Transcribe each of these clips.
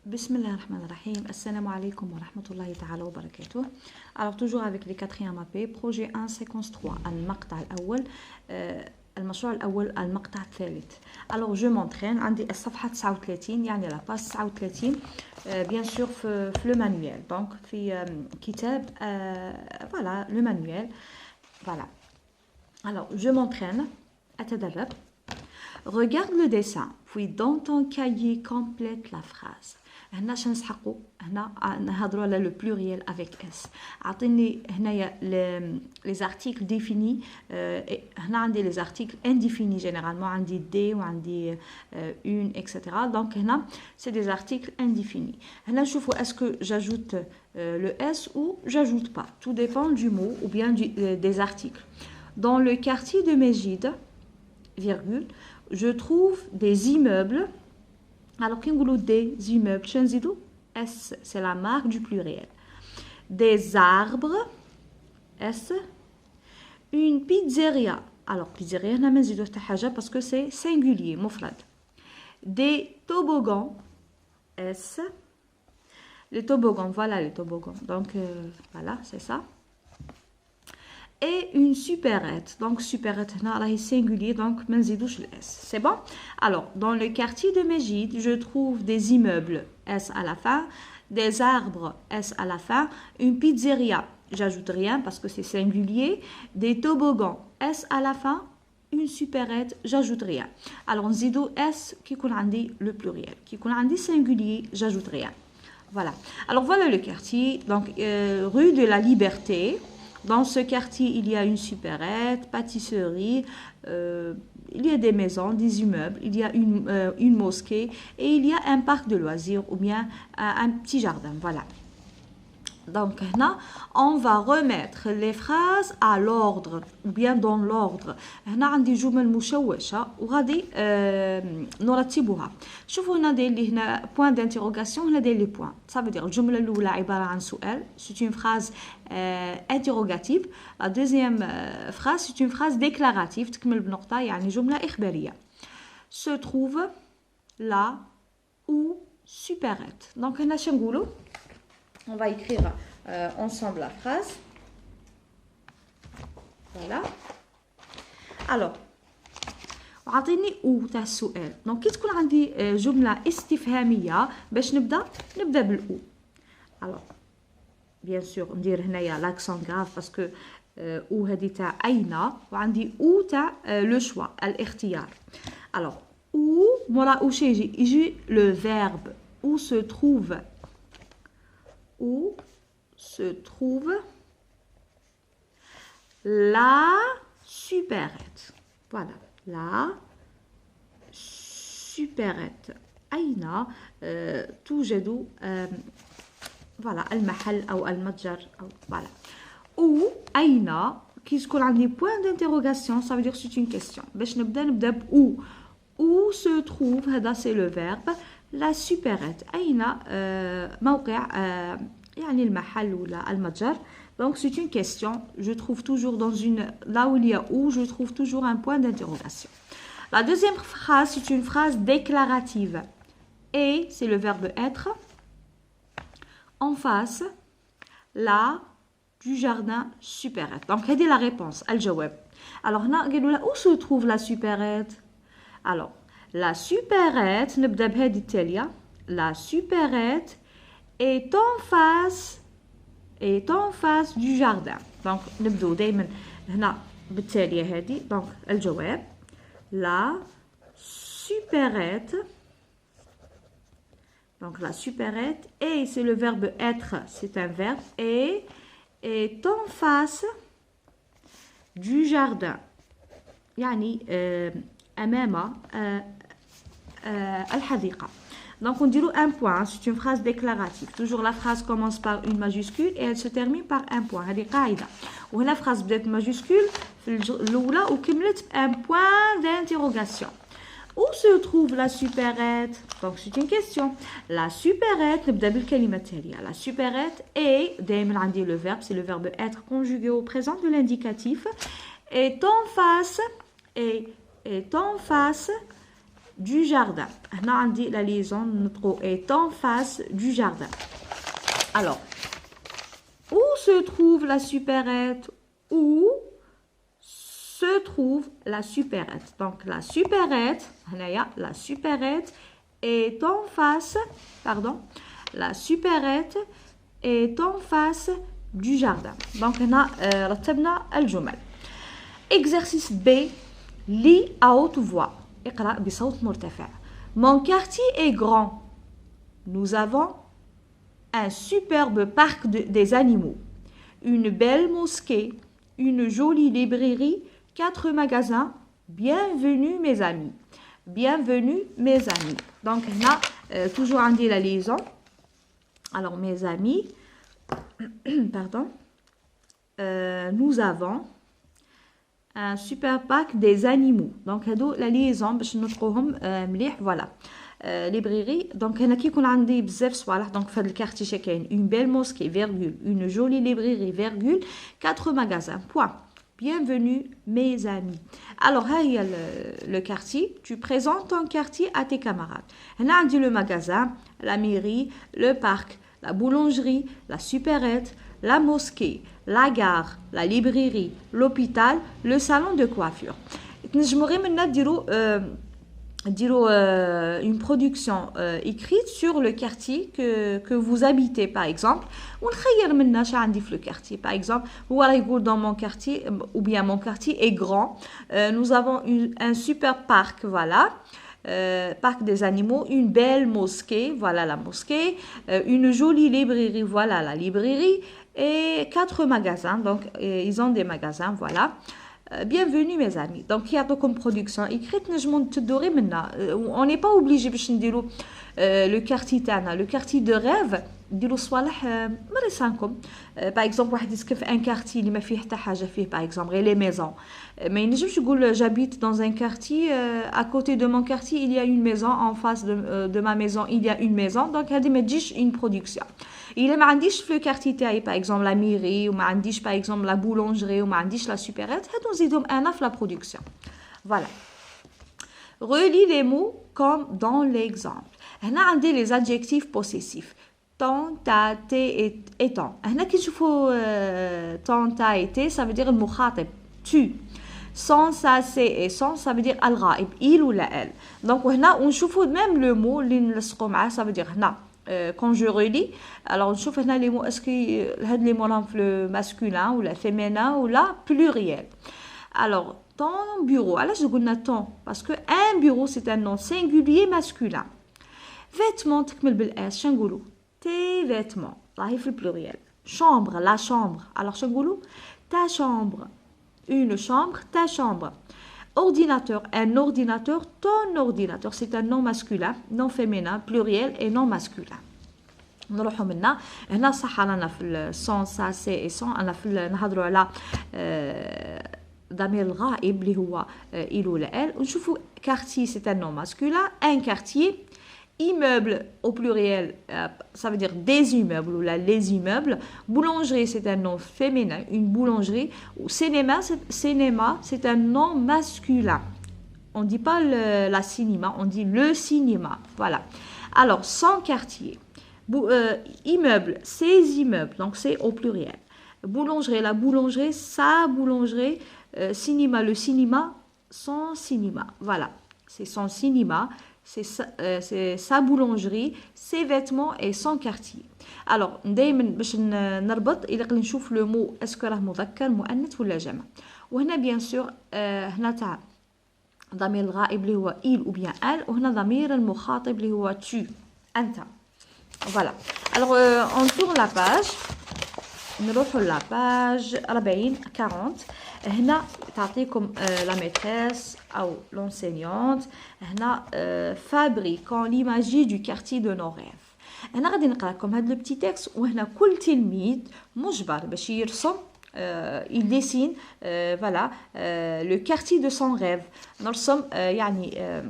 Bismillahirrahmanirrahim. Assalamu alaikum wa rahmatullahi ta'ala wa barakatuh. Alors toujours avec les quatrièmes AP, projet 1, séquence 3, المقطع الأول المشروع الأول المقطع الثالث. Alors je m'entraîne عندي الصفحة 39 يعني la page 39 bien sûr في le manuel. Donc في كتاب voilà le manuel. Voilà. Alors je m'entraîne أتدرب. Regarde le dessin, puis dans ton cahier complète la phrase. هنا شنو نسحقوا هنا نهضروا على لو بلوريال افيك اس عطيني هنايا لي زارتيكل ديفيني هنا عندي لي زارتيكل انديفيني جينيرالمون عندي دي وعندي اون اكسيتيرا دونك هنا سي دي زارتيكل انديفيني هنا نشوفوا اسكو جاجوت لو اس ou j'ajoute pas tout dépend du mot ou bien des articles dans le quartier de Mejid virgule je trouve des immeubles. Alors, quand on dit des immeubles, S, c'est la marque du pluriel. Des arbres, S. Une pizzeria. Alors, pizzeria, on a mis parce que c'est singulier, mufrad. Des toboggans, S. Les toboggans, voilà les toboggans. Donc, voilà, c'est ça. Et une supérette. Donc, supérette, c'est singulier, donc, c'est bon? Alors, dans le quartier de Mejid, je trouve des immeubles, S à la fin, des arbres, S à la fin, une pizzeria, j'ajoute rien parce que c'est singulier, des toboggans, S à la fin, une supérette, j'ajoute rien. Alors, on dit S qui dit le pluriel. Qui dit singulier, j'ajoute rien. Voilà. Alors, voilà le quartier. Donc, rue de la Liberté. Dans ce quartier, il y a une supérette, pâtisserie, il y a des maisons, des immeubles, il y a une mosquée et il y a un parc de loisirs ou bien un petit jardin. Voilà. Donc là, on va remettre les phrases à l'ordre ou bien dans l'ordre. هنا عندي جمل مشوشة وغادي نرتبها. شوفوا هنا داير لي هنا point d'interrogation هنا داير لي point. Ça veut dire الجملة الأولى عبارة عن سؤال. C'est une phrase interrogative. La deuxième phrase c'est une phrase déclarative تكمل بنقطة يعني جملة إخبارية. Se trouve là où supérette. Donc هنا شنو نقولوا؟ On va écrire ensemble la phrase. Voilà. Alors, عطيني او تاع السؤال. دونك كي تكون عندي جملة استفهامية باش نبدا بالاو. Alors, bien sûr ندير هنايا l'accent grave parce que او هذه تاع أين وعندي او تاع لو شوا الاختيار. Alors, او مورا او شي يجي le verbe où se trouve. Où se trouve la supérette. Voilà, la supérette. أين توجد voilà المحل أو المتجر أو voilà. Où أين كي تكون عندي point d'interrogation ça veut dire c'est une question. باش نبدا بأو. Où se trouve هذا c'est le verbe. La supérette أين موقع يعني المحل ولا المتجر. Donc c'est une question. Je trouve toujours dans une là où il y a où je trouve toujours un point d'interrogation. La deuxième phrase c'est une phrase déclarative. Et c'est le verbe être. En face là du jardin supérette. Donc هذه la réponse الجواب. Alors هنا قالوا لا où se trouve la supérette. Alors la supérette نبدا بهذه التالية. La supérette est en face du jardin. Donc نبدو دائما هنا بالتالية هذه. Donc الجواب la supérette. Donc la supérette et c'est le verbe être, c'est un verbe et est en face du jardin. يعني أمام الحديقة. Donc on dirait un point, c'est une phrase déclarative. Toujours la phrase commence par une majuscule et elle se termine par un point. هذه قاعدة. وهنا phrase بدأت majuscule في الأولى وكملت un point d'interrogation. Où se trouve la supérette? Donc c'est une question. La supérette نبدأ بالكلمة التالية. La supérette est دائما عندي le verbe, c'est le verbe être conjugué au présent de l'indicatif. Est en face du jardin. هنا عندي la liaison نطقو est en face du jardin. Alors, où se trouve la supérette? Où se trouve la supérette? Donc la supérette, la supérette est en face, pardon, la supérette est en face du jardin. Donc هنا رتبنا الجمل. Exercice B, lis à haute voix. اقرأ بصوت مرتفع. Mon quartier est grand. Nous avons un superbe parc des animaux, une belle mosquée, une jolie librairie, 4 magasins. Bienvenue mes amis. Bienvenue mes amis. Donc là, toujours on dit la liaison. Alors mes amis, pardon, nous avons un super parc des animaux. Donc la liaison باش نطقوهم مليح. Voilà. Librairie. Donc هنا كي يكون عندي بزاف صوالح. Donc في هذا الكارتي كاين une belle mosquée virgule, une jolie librairie virgule, 4 magasins. Point. Bienvenue mes amis. Alors هي le quartier. Tu présentes ton quartier à tes camarades. هنا عندي le magasin, la mairie, le parc, la boulangerie, la supérette, la mosquée, la gare, la librairie, l'hôpital, le salon de coiffure. نجمو غير منا ديروا une production écrite sur le quartier que vous habitez par exemple ونخير منا شا عندي في le quartier par exemple هو راه يقول dans mon quartier ou bien mon quartier est grand, nous avons un super parc, voilà, parc des animaux, une belle mosquée, voilà la mosquée, une jolie librairie, voilà la librairie, et 4 magasins, donc ils ont des magasins, voilà. Bienvenue mes amis. Donc il y a comme production écrite نجمو تدوري منها. On n'est pas obligé باش نديرو le quartier تاعنا, le quartier de rêve نديرو صوالح مريسانكم. par exemple واحد يسكن في un quartier اللي ما فيه حتى حاجه فيه par exemple غير les maisons. ما ينجمش يقول j'habite dans un quartier, à côté de mon quartier il y a une maison, en face de ma maison il y a une maison. donc هذه ما تجيش une production. إلا ما عنديش في الكارتي تاعي par exemple la mairie وما عنديش par exemple la boulangerie وما عنديش la supérette, هادو نزيدهم أنا في la production. Voilà. Relis les mots comme dans l'exemple. هنا عندي les adjectifs possessifs. Ton, ta, tes et ton. هنا كي نشوفوا ton, ta et tes, ça veut dire المخاطب tu. Son, ça, c'est et son, ça veut dire الغائب il ou la elle. Donc هنا ونشوفوا même le mot اللي نلصقوا معاه, ça veut dire هنا. Quand je relis, alors نشوف هنا les mots, est-ce que هاد les mots là le masculin ou la féminin ou la pluriel. Alors ton bureau, علاش قلنا ton parce que un bureau c'est un nom singulier masculin. Vêtements تكمل بالاس, شنو نقولوا tes vêtements, راهي في البلوريال. Chambre, la chambre, alors شنو نقولوا ta chambre, une chambre, ta chambre. Ordinateur, un ordinateur, ton ordinateur, c'est un nom masculin, non féminin, pluriel et non masculin. نروحوا منا هنا صح رانا في son, ça, c'est et son, انا في نهضروا على ضمير الغائب اللي هو il ou elle. ونشوفوا quartier, c'est un nom masculin, un quartier. Immeuble au pluriel, ça veut dire des immeubles ou là, les immeubles. Boulangerie, c'est un nom féminin, une boulangerie. Ou cinéma, c'est un nom masculin. On ne dit pas la cinéma, on dit le cinéma. Voilà. Alors, son quartier. Immeuble, ses immeubles, donc c'est au pluriel. Boulangerie, la boulangerie, sa boulangerie. Cinéma, le cinéma, son cinéma. Voilà. C'est son cinéma. C'est sa boulangerie, ses vêtements et son quartier. Alors دائما باش نربط الى قلنا نشوف لو مو اسكو راه مذكر مؤنث ولا جمع. وهنا بيان سور هنا تاع ضمير الغائب اللي هو il ou bien elle, وهنا ضمير المخاطب اللي هو tu انت. Voilà. Alors on tourne la page. نروحوا لا باج 40 هنا تعطيكم لا ميتريس او لونسينيونت. هنا فابريكون ليماجي دو كارتي دو نو ريف. هنا غادي نقرا لكم هذا لو بتي تكست, وهنا كل تلميذ مجبر باش يرسم il dessine voilà le quartier de son rêve. نرسم يعني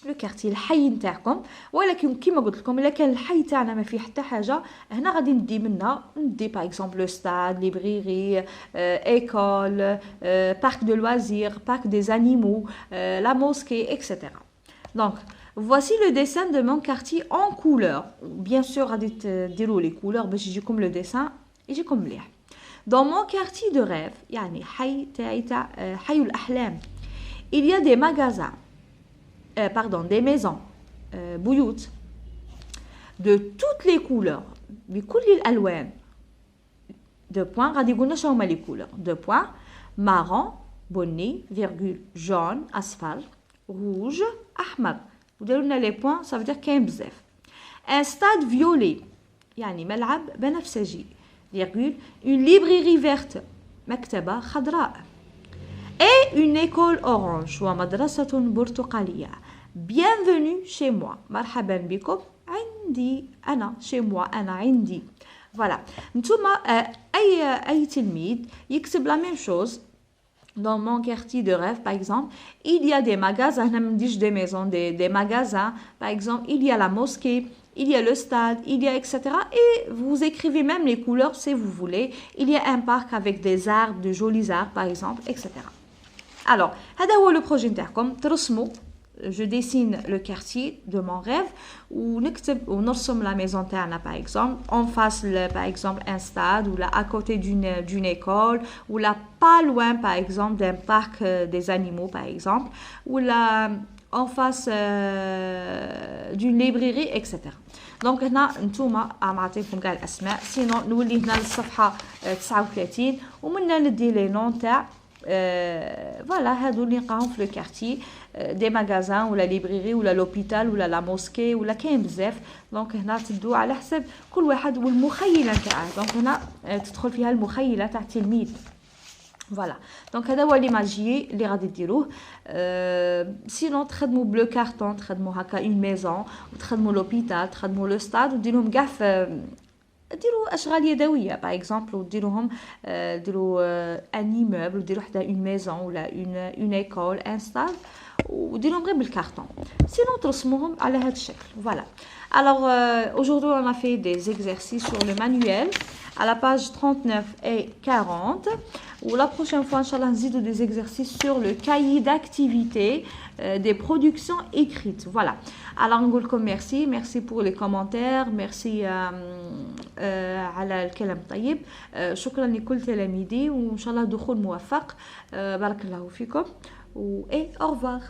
لو كارتي الحي نتاعكم. ولكن كيما قلت لكم الا كان الحي تاعنا ما فيه حتى حاجه, هنا غادي ندي منها ندي باغ اكزومبل لو ستاد, ليبريري, ايكول, بارك دو لوازير, بارك دي انيمو, لا موسكي, اكسيتيرا. Donc, voici le dessin de mon quartier en couleur. Bien sûr, غادي تديروا les couleurs باش يجيكم le dessin يجيكم مليح. Dans mon quartier de rêve, يعني حي تاعي تاع حي الأحلام, il y a des magasins, des maisons, بيوت, de toutes les couleurs, بكل الألوان. Deux points, غادي يقولنا شنو هما les couleurs. Deux points, marron, بني, virgule, jaune, asphalte, rouge, أحمر. وديروا لنا les points, ça veut dire كاين بزاف. Un stade violet, يعني ملعب بنفسجي, virgule, une librairie verte, مكتبة خضراء. Et une école orange, ومدرسة برتقالية. Bienvenue chez moi, مرحبا بكم عندي أنا, chez moi أنا عندي. Voilà. نتوما أي تلميذ يكتب la même chose. Dans mon quartier de rêve, par exemple, il y a des magasins, des maisons, des magasins. Par exemple, il y a la mosquée, il y a le stade, il y a etc. Et vous écrivez même les couleurs si vous voulez. Il y a un parc avec des arbres, de jolis arbres, par exemple, etc. Alors, هذا هو le projet نتاعكم. ترسموا, je dessine le quartier de mon rêve ونكتب ونرسم la maison تاعنا par exemple, en face par exemple un stade ou là à côté d'une école ou là pas loin par exemple d'un parc des animaux par exemple ou là en face d'une librairie etc. دونك هنا نتوما نعطيكم كاع الاسماء سينو نولي هنا للصفحه 39 ومنها ندي لي نون تاع voilà هادو اللي نلقاهم في لو كارتي دي ماغازان ولا ليبريري ولا لوبيتال ولا لا موسكي ولا كاين بزاف. دونك هنا تدو على حسب كل واحد والمخيله تاعه. دونك هنا تدخل فيها المخيله تاع التلميذ. فوالا دونك هذا هو ليماجي اللي غادي ديروه. سينون تخدموا بلو كارطون, تخدموا هكا اون ميزون, وتخدموا لوبيتال, تخدموا لو ستاد, وديروهم كاع في ديروا اشغال يدويه باغ اكزومبل, وديروهم ديروا ان ايموبل, وديروا حتى اون ميزون ولا اون ايكول ان ستاد, وديروهم غير بالكارطون. سينون ترسموهم على هذا الشكل. فوالا. Alors aujourd'hui on a fait des exercices sur le manuel à la page 39 et 40. Ou la prochaine fois, Inch'Allah, nzidou des exercices sur le cahier d'activité des productions écrites. Voilà. Alors, on vous merci. Merci pour les commentaires. Merci على الكلام طيب. شكرا لكل تلاميذي وإن شاء الله دخول موفق. بارك الله فيكم. Et au revoir.